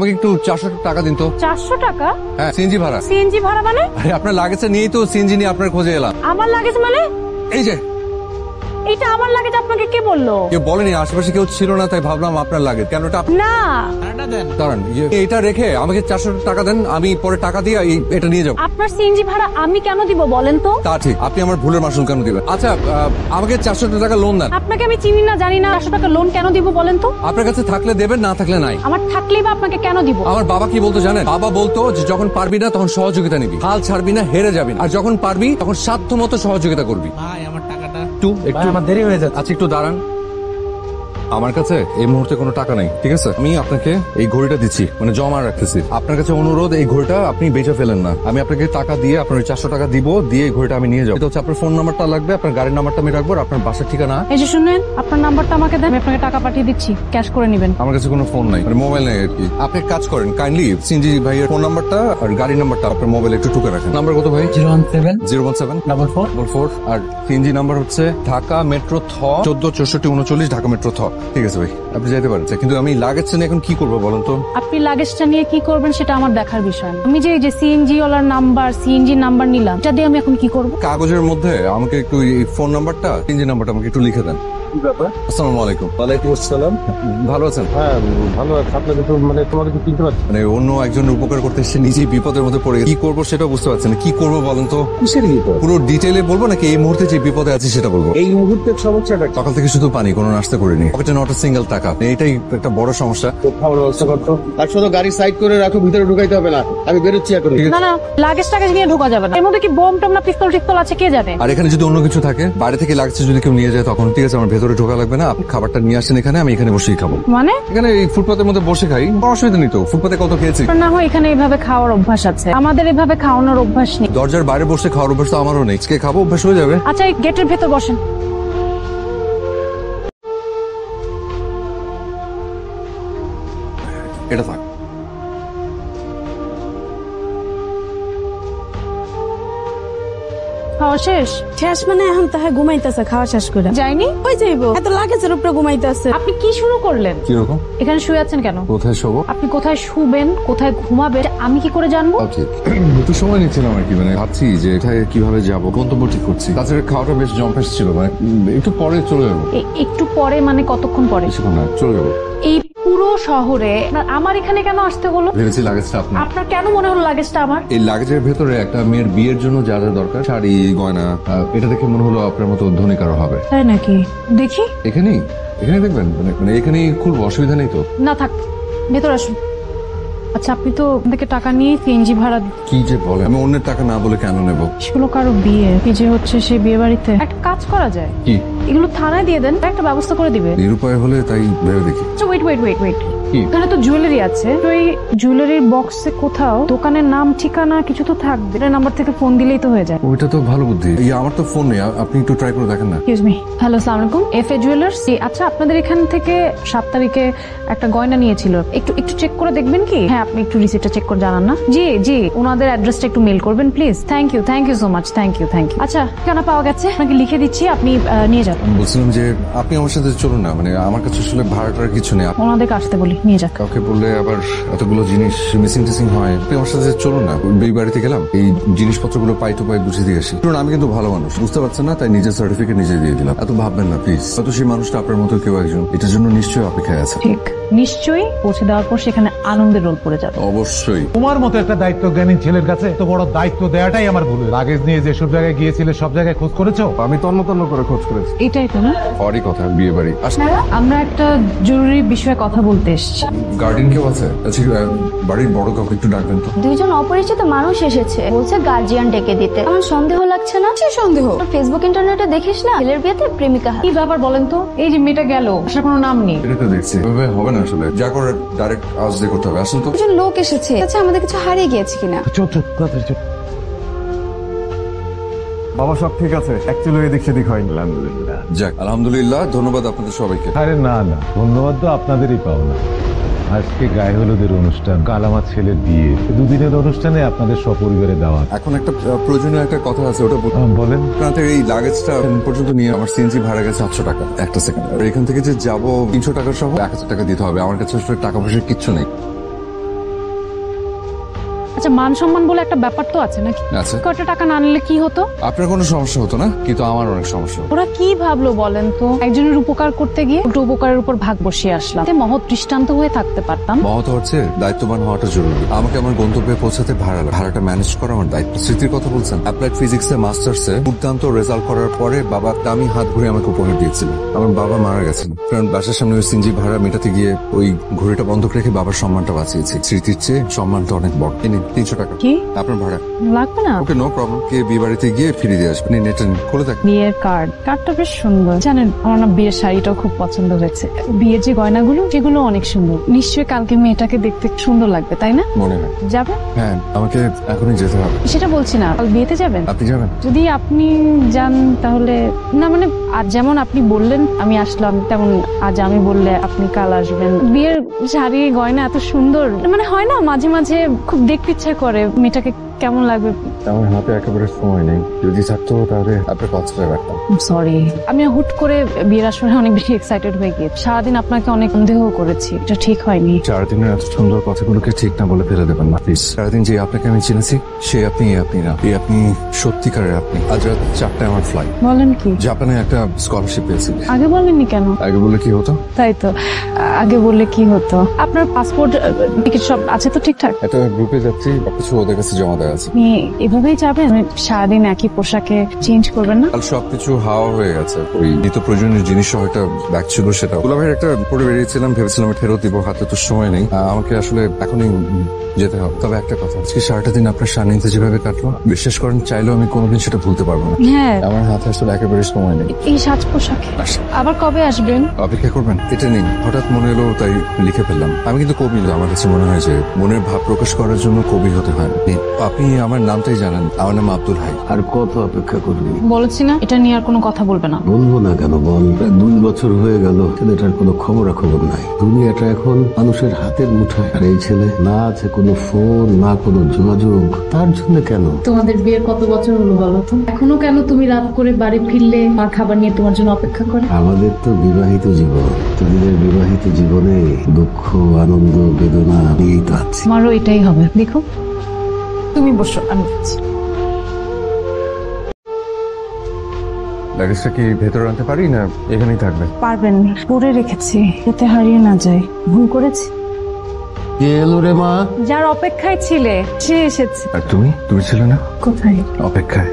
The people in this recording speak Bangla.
আমাকে একটু 400 টাকা দিন তো। 400 টাকা? হ্যাঁ, সিএনজি ভাড়া। সিএনজি ভাড়া মানে? আরে আপনার লাগেজটা নিয়েই তো সিএনজি নিয়ে আপনার খোঁজে এলাম। আমার লাগেজ মানে? এই যে এটা আমার লাগেজ, আপনাকে কে বললো? কেউ বলেনি, আশেপাশে কেউ ছিল না, তাই ভাবলাম আপনার লাগেজ। কেন এটা না, দাঁড়ান, এটা রেখে আমাকে 400 টাকা দেন, আমি পরে টাকা দিয়ে এটা নিয়ে যাবো। আপনার সিএনজি ভাড়া আমি কেন দিব বলেন তো? তা ঠিক, আপনি আমার ভুলের মাসুল কেন দিবেন? আচ্ছা, আমাকে 400 টাকা লোন দেন। আপনাকে আমি চিনি না, জানি না, 400 টাকা লোন কেন দিব বলেন তো? আপনার কাছে থাকলে দেবেন, না থাকলে নাই। আমার থাকলেই বা আপনাকে কেন দিব? আমার বাবা কি বলতো জানেন? বাবা বলতো যে যখন পারবি না তখন সহযোগিতা নিবি, হাল ছাড়বি না, হেরে যাবি না। আর যখন পারবি তখন সাধ্য মতো সহযোগিতা করবি। ভাই আমার টাকাটা একটু আমার দেরি হয়ে যাচ্ছে। আচ্ছা, একটু দাঁড়ান। আমার কাছে এই মুহূর্তে কোনো টাকা নেই, ঠিক আছে? আমি আপনাকে এই ঘড়িটা দিচ্ছি, মানে জমা রাখতেছি। আপনার কাছে অনুরোধ, এই ঘড়িটা আপনি বেচে ফেলেন না। আমি আপনাকে টাকা দিয়ে আপনার 400 টাকা দিব, দিয়ে এই ঘড়িটা আমি নিয়ে যাবো। এটা হচ্ছে আপনার ফোন নাম্বারটা লাগবে, আপনার গাড়ির নাম্বারটা আমি রাখবো, আর আপনার বাসার ঠিকানা। এই যে শুনেন, আপনার নাম্বারটা আমাকে দেন, আমি আপনাকে টাকা পাঠিয়ে দিচ্ছি, ক্যাশ করে নেবেন। আমার কাছে কোনো ফোন নাই, মানে মোবাইল নেই আর কি। আপনি এক কাজ করেন, কাইন্ডলি সিনজি ভাইয়ের ফোন নাম্বারটা আর গাড়ির নাম্বারটা আপনার মোবাইলে একটু টুকে রাখেন। নাম্বার কত ভাই? 017 017 আর সিএনজি নাম্বার হচ্ছে ঢাকা মেট্রো থ 146439 ঢাকা মেট্রো থ। ঠিক আছে ভাই, আপনি যেতে পারেন, কিন্তু আমি লাগেজটা নিয়ে এখন কি করবো বলেন তো? আপনি লাগেজটা নিয়ে কি করবেন সেটা আমার দেখার বিষয় না। আমি যে সিএনজি ওয়ালার নাম্বার, সিএনজি নাম্বার নিলাম, এটা দিয়ে আমি এখন কি করব? কাগজের মধ্যে আমাকে একটু এই ফোন নাম্বারটা, সিএনজি নাম্বারটা আমাকে একটু লিখে দেন। কি ব্যাপার? আসসালামু আলাইকুম। ওয়ালাইকুম আসসালাম। ভালো আছেন? হ্যাঁ ভালো আছে। আপনাকে তো মানে তোমাকে তো চিনতে পারছি। মানে অন্য একজনের উপকার করতে এসে নিজেই বিপদের মধ্যে পড়ে কি করবো সেটা বুঝতে পারছেন না। কি করবো বলেন তো? কিসের বিপদ? পুরো ডিটেইলে বলবো নাকি এই মুহূর্তে যে বিপদে আছি সেটা বলবো? এই মুহূর্তের সমস্যাটা কি? সকাল থেকে শুধু পানি, কোনো নাস্তা করিনি, পকেটে নট সিঙ্গেল টাকা। এটাই একটা বড় সমস্যা। তো খাওয়ার ব্যবস্থা করতো। আর শুধু গাড়ি সাইড করে রাখো, ভিতরে ঢুকাইতে হবে না, আমি বেরোচ্ছি এখন। না না, লাগেজ টাগেজ নিয়ে ঢোকা যাবে না। এর মধ্যে কি বোম টম না পিস্তল টিস্তল আছে কে জানে? আর এখানে যদি অন্য কিছু থাকে, বাইরে থেকে লাগছে যদি কেউ নিয়ে যায়, তখন ঠিক আছে, আমার ভেতরে ঢোকা লাগবে না। আপনি খাবারটা নিয়ে আসেন এখানে, আমি এখানে বসেই খাবো। মানে? এখানে এই ফুটপাতের মধ্যে বসে খাই, কোনো অসুবিধা নেই তো। ফুটপাতে কত খেয়েছি। না হয় এখানে এইভাবে খাওয়ার অভ্যাস আছে, আমাদের এভাবে খাওয়ানোর অভ্যাস নেই। দরজার বাইরে বসে খাওয়ার অভ্যাস তো আমারও নেই, আজকে খাবো, অভ্যাস হয়ে যাবে। আচ্ছা, এই গেটের ভেতর বসেন। এটা থাক। খাওয়া শেষ? শেষ মানে এখন তাহে ঘুমাইতেছে, খাওয়া শেষ করে যায়নি? কই যাইবো? এত লাগেজের উপরে ঘুমাইতেছে। আপনি কি শুরু করলেন? কিরকম? এখানে শুয়ে আছেন কেন? কোথায় শোবো? আপনি কোথায় শুবেন, কোথায় ঘুমাবেন আমি কি করে জানবো? একটু সময় নিচ্ছিলাম আর কি, মানে ভাবছি যে এটা কিভাবে যাবো, গন্তব্য ঠিক করছি। তাছাড়া খাওয়াটা বেশ জম্পেস ছিল, মানে একটু পরে চলে যাবো। একটু পরে মানে কতক্ষণ পরে? কিছুক্ষণ না, চলে যাবো। এই পুরো শহরে আমার এখানে কেন আসতে হলো? ভেবেছি লাগেজটা আপনার। আপনার কেন মনে হলো লাগেজটা আমার? এই লাগেজের ভেতরে একটা মেয়ের বিয়ের জন্য যা যা দরকার, শাড়ি, গয়না, এটা দেখে মনে হলো আপনার মতো ধনী কারো হবে। তাই নাকি? দেখি। এখানেই দেখবেন, মানে এখানেই খুলবো, অসুবিধা নেই তো? না থাক, ভেতর আসুন। আচ্ছা, আপনি তো থেকে টাকা নিয়ে সিএনজি ভাড়া কি যে বলে, আমি অন্যের টাকা না বলে কেন নেব? সেগুলো কারো বিয়ে, কি যে হচ্ছে সে বিয়ে বাড়িতে একটা কাজ করা যায়। কি? এগুলো থানায় দিয়ে দেন, একটা ব্যবস্থা করে দিবে। নিরুপায় হলে তাই ভেবে দেখি। আচ্ছা, ওয়েট ওয়েট ওয়েট ওয়েট, কি? এখানে তো জুয়েলারি আছে, তো এই জুয়েলারির বক্সে কোথাও দোকানের নাম ঠিকানা কিছু তো থাকবে, এর নাম্বার থেকে ফোন দিলেই তো হয়ে যায়। ওইটা তো ভালো বুদ্ধি। আমার তো ফোন নেই, আপনি একটু ট্রাই করে দেখেন না। Excuse me. হ্যালো, আসসালামু আলাইকুম, এফএ জুয়েলার্স। আচ্ছা, আপনাদের এখান থেকে 7 তারিখে একটা গয়না নিয়েছিল, একটু চেক করে দেখবেন কি? হ্যাঁ, আপনি একটু রিসিপ্টটা চেক করে জানান না। জি জি, ওনাদের অ্যাড্রেসটা একটু মেল করবেন please. Thank you so much, thank you. আচ্ছা, ঠিকানা পাওয়া গেছে, আপনাকে লিখে দিচ্ছি, আপনি নিয়ে যান। বলছিলাম যে আপনি আমার সাথে চলুন না, মানে আমার কাছে আসলে ভাড়াটার কিছু নেই। ওনাদেরকে আসতে বলি, নিয়ে যাক। কাউকে বললে আবার এতগুলো জিনিস মিসিং টিসিং হয়। আপনি আমার সাথে চলুন না, এই বাড়িতে গেলাম, এই জিনিসপত্রগুলো পাই টু পাই বুঝে দিয়ে আসি। শুনুন, আমি কিন্তু ভালো মানুষ, বুঝতে পারছেন না, তাই নিজের সার্টিফিকেট নিজে দিয়ে দিলাম। এত ভাববেন না প্লিজ। হয়তো সেই মানুষটা আপনার মতো কেউ একজন এটার জন্য নিশ্চয়ই অপেক্ষায় আছে। ঠিক, নিশ্চয়ই পৌঁছে দেওয়ার পর সেখানে আনন্দের রোল পড়ে যাবে। অবশ্যই। তোমার মতো একটা দায়িত্বজ্ঞানী ছেলের কাছে তো বড় দায়িত্ব দেওয়াটাই আমার ভুল। লাগেজ নিয়ে যেসব জায়গায় গিয়েছিলে সব জায়গায় খোঁজ করেছো? আমি তন্ন করে খোঁজ করেছি। এটাই তো না? হরই কথা, বিয়ে বাড়ি। আমরা একটা জরুরি বিষয়ে কথা বলতে এসেছি। গার্ডিয়ান কেউ আছে? আচ্ছা, বাড়ির বড় কাউকে একটু ডাকবেন তো। দুইজন অপরিচিত মানুষ এসেছে, বলছে গার্জিয়ান ডেকে দিতে। আমার সন্দেহ লাগছে না? সে সন্দেহ। ফেসবুক ইন্টারনেটে দেখিস না, ছেলের বিয়েতে প্রেমিকা হার। কি ব্যাপার বলেন তো? এই যে মেয়েটা গেল, আসার কোনো নাম নেই। এটা তো দেখছি এভাবে হবে না, আসলে যা করে ডাইরেক্ট আওয়াজ দিয়ে করতে হবে। আসলে তো দুজন লোক এসেছে, আচ্ছা আমাদের কিছু হারিয়ে গিয়েছে কিনা। চল তাড়াতাড়ি চল। বাবা সব ঠিক আছে, অ্যাকচুয়ালি এদিক সেদিক হয়নি। আলহামদুলিল্লাহ। যাক, আলহামদুলিল্লাহ, ধন্যবাদ আপনাদের সবাইকে। আরে না ধন্যবাদ তো আপনাদেরই পাওনা। আজকে গায়ে হলুদের অনুষ্ঠান, কাল আমার ছেলের বিয়ে, দুদিনের অনুষ্ঠানে আপনাদের সপরিবারে দাওয়াত। এখন একটা প্রয়োজনীয় একটা কথা আছে, ওটা বলেন। আপনাদের এই লাগেজটা পর্যন্ত নিয়ে আমার সিএনজি ভাড়া গেছে 700 টাকা। একটা সেকেন্ড, আর এখান থেকে যে যাবো 300 টাকা সহ 1000 টাকা দিতে হবে। আমার কাছে আসলে টাকা পয়সা কিচ্ছু নেই। মান সম্মান বলে একটা ব্যাপার তো আছে নাকি? আচ্ছা, কত টাকা না নিলে কি হতো? আপনার কোনো সমস্যা হতো না, কিন্তু আমার অনেক সমস্যা হতো। ওরা কি ভাবলো বলেন তো? একজনের উপকার করতে গিয়ে উল্টো উপকারের উপর ভাগ বসিয়ে আসলাম। এতে মহৎ দৃষ্টান্ত হয়ে থাকতে পারতাম। মহৎ হচ্ছে দায়িত্ববান হওয়াটা জরুরি। আমাকে আমার গন্তব্যে পৌঁছাতে ভাড়াটা ম্যানেজ করা আমার দায়িত্ব। স্মৃতির কথা বলছেন, অ্যাপ্লাইড ফিজিক্সে মাস্টার্সে দুর্দান্ত রেজাল্ট করার পরে বাবা দামি হাত ঘুরে আমাকে উপহার দিয়েছিল। আমার বাবা মারা গেছেন, কারণ বাসার সামনে ওই সিনজি ভাড়া মেটাতে গিয়ে ওই ঘড়িটা বন্ধক রেখে বাবার সম্মানটা বাঁচিয়েছি। স্মৃতির চেয়ে সম্মানটা অনেক বড়। এই নিন 300 টাকা কি আপনার ভাড়া। লাগবে না? ওকে, নো প্রবলেম। কে বিয়ে বাড়িতে গিয়ে ফিরিয়ে দিয়ে আসবেন। নিন, এটা নিন, খুলে থাক। বিয়ের কার্ডটা বেশ সুন্দর। জানেন, আমার না বিয়ের শাড়িটাও খুব পছন্দ হয়েছে। বিয়ের যে গয়নাগুলো সেগুলো অনেক সুন্দর। নিশ্চয়ই কালকে মেয়েটাকে দেখতে সুন্দর লাগবে, তাই না? মনে হয়। যাবে? হ্যাঁ, আমাকে এখনই যেতে হবে। সেটা বলছি না, কাল বিয়েতে যাবেন? আপনি যাবেন? যদি আপনি যান তাহলে না, মানে আজ যেমন আপনি বললেন আমি আসলাম, তেমন আজ আমি বললে আপনি কাল আসবেন। বিয়ের শাড়ি গয়না এত সুন্দর, মানে হয় না মাঝে মাঝে খুব দেখতে ইচ্ছা করে মেয়েটাকে কেমন লাগবে। আমার হাতে একেবারে সময় নেই। যদি থাকতো তাহলে আপনার কথাটা রাখতাম। সরি, আমি হুট করে বিয়ের আসরে অনেক বেশি এক্সাইটেড হয়ে গিয়ে সারাদিন আপনাকে অনেক সন্দেহ করেছি। এটা ঠিক হয়নি। 4 দিনের এত সুন্দর কথাগুলোকে ঠিক না বলে ফেলে দেবেন না প্লিজ। সারাদিন যে আপনাকে আমি চিনেছি সে আপনি না। এই আপনি সত্যিকারের আপনি। আজ রাত 4টায় আমার ফ্লাইট। বলেন কি? জাপানে একটা স্কলারশিপ পেয়েছি। আগে বলেননি কেন? আগে বলে কি হতো? তাই তো, আগে বললে কি হতো? আপনার পাসপোর্ট টিকিট সব আছে তো ঠিকঠাক? একটা গ্রুপে যাচ্ছি, সবকিছু ওদের কাছে জমা দেওয়া আছে। আপনি এভাবেই যাবেন? সারাদিন একই পোশাকে চেঞ্জ করবেন না? কাল সবকিছু হাওয়া হয়ে গেছে। ওই নিত্য প্রয়োজনীয় জিনিস সহ একটা ব্যাগ ছিল, সেটা দুলাভাইয়ের একটা পরে বেরিয়েছিলাম, ভেবেছিলাম ফেরত দিব, হাতে তো সময় নেই। আমাকে আসলে এখনই যেতে হবে। তবে একটা কথা, আজকে সারাটা দিন আপনার সান্নিধ্যে যেভাবে কাটলো, বিশ্বাস করেন চাইলেও আমি কোনোদিন সেটা ভুলতে পারবো না। হ্যাঁ, আমার হাতে আসলে একেবারে সময় নেই। এই সাজ পোশাকে আবার কবে আসবেন? অপেক্ষা করবেন? এটা নিন, হঠাৎ মনে এলো তাই লিখে ফেললাম। আমি কিন্তু কবি না, আমার কাছে মনে হয় যে মনের ভাব প্রকাশ করার জন্য কবি হতে হয়। আপনি আমার নামটাই জানেন, আমার নাম আব্দুল হাই। আর কত অপেক্ষা করবি? বলেছি না এটা নিয়ে আর কোনো কথা বলবে না। বলবো না কেন বল? প্রায় 2 বছর হয়ে গেল ছেলেটার কোনো খবরাখবর নাই। দুনিয়াটা এখন মানুষের হাতের মুঠোয়, আর এই ছেলে না আছে কোনো ফোন, না কোনো যোগাযোগ। তার জন্য কেন? তোমাদের বিয়ের কত বছর হলো বলো তো? এখনো কেন তুমি রাত করে বাড়ি ফিরলে আর খাবার নিয়ে তোমার জন্য অপেক্ষা করে? আমাদের তো বিবাহিত জীবন, তোদের বিবাহিত জীবনে দুঃখ, আনন্দ, বেদনা নিয়েই তো আছে। আমারও এটাই হবে। দেখো, তুমি বসো, আমি বলছি। লাগেজটা কি ভেতরে আনতে পারি না এখানেই থাকবে? পারবেন, পরে রেখেছি যাতে হারিয়ে না যায়। ভুল করেছি। কে এলো রে মা? যার অপেক্ষায় ছিলে সে এসেছে। আর তুমি ছিলে না কোথায়? অপেক্ষায়?